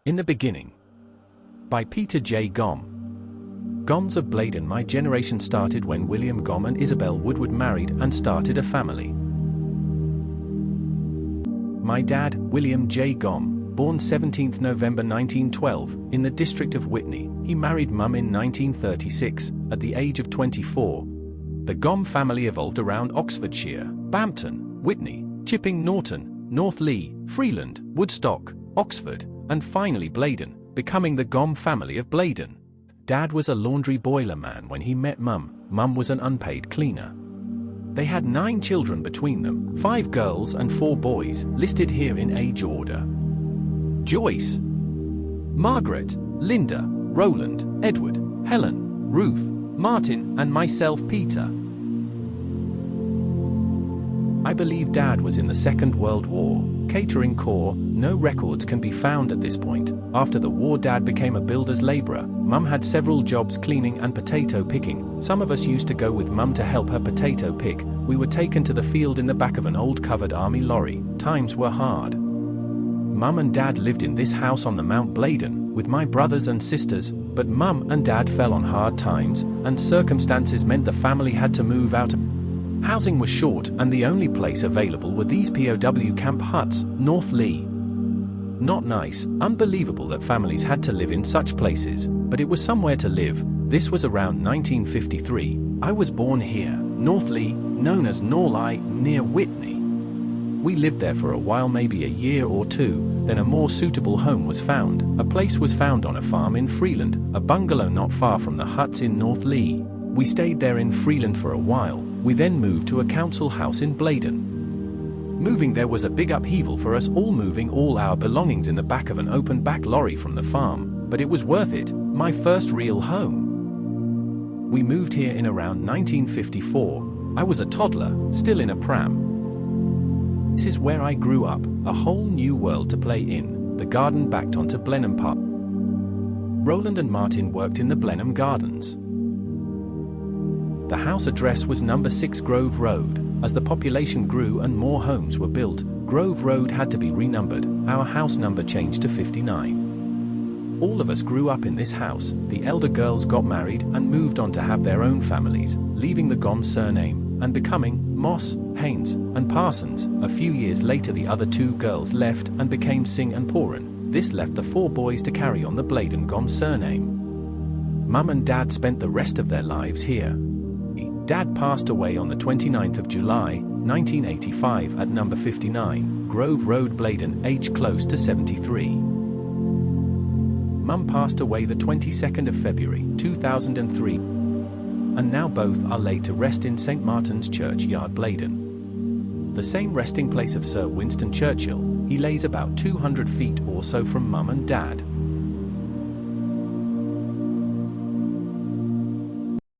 In the Beginning, by Peter Gomm. Gomms of Bladon. My generation started when William Gomm and Isabel Woodward married and started a family. My dad, William J. Gomm, born 17th November 1912, in the district of Witney, he married Mum in 1936, at the age of 24. The Gomm family evolved around Oxfordshire, Bampton, Witney, Chipping Norton, North Lee, Freeland, Woodstock, Oxford, and finally Bladon, becoming the Gomm family of Bladon. Dad was a laundry boiler man when he met Mum. Mum was an unpaid cleaner. They had 9 children between them, 5 girls and 4 boys, listed here in age order: Joyce, Margaret, Linda, Roland, Edward, Helen, Ruth, Martin, and myself, Peter. I believe Dad was in the Second World War, catering corps. No records can be found at this point. After the war, Dad became a builder's laborer. Mum had several jobs cleaning and potato picking. Some of us used to go with Mum to help her potato pick. We were taken to the field in the back of an old covered army lorry. Times were hard. Mum and Dad lived in this house on the Mount Bladon, with my brothers and sisters, but Mum and Dad fell on hard times, and circumstances meant the family had to move out. Housing was short, and the only place available were these POW camp huts, North Lee. Not nice, unbelievable that families had to live in such places, but it was somewhere to live. This was around 1953. I was born here, North Lee, known as Norley, near Witney. We lived there for a while, maybe a year or 2, then a more suitable home was found. A place was found on a farm in Freeland, a bungalow not far from the huts in North Lee. We stayed there in Freeland for a while. We then moved to a council house in Bladon. Moving there was a big upheaval for us all, moving all our belongings in the back of an open back lorry from the farm, but it was worth it, my first real home. We moved here in around 1954. I was a toddler, still in a pram. This is where I grew up, a whole new world to play in. The garden backed onto Blenheim Park. Roland and Martin worked in the Blenheim Gardens. The house address was number 6 Grove Road. As the population grew and more homes were built, Grove Road had to be renumbered. Our house number changed to 59. All of us grew up in this house. The elder girls got married and moved on to have their own families, leaving the Gomm surname and becoming Moss, Haynes, and Parsons. A few years later, the other 2 girls left and became Singh and Poran. This left the 4 boys to carry on the Bladon Gomm surname. Mum and Dad spent the rest of their lives here. Dad passed away on the 29th of July, 1985 at number 59, Grove Road, Bladon, aged close to 73. Mum passed away the 22nd of February, 2003. And now both are laid to rest in St. Martin's Churchyard, Bladon. The same resting place of Sir Winston Churchill. He lays about 200 feet or so from Mum and Dad.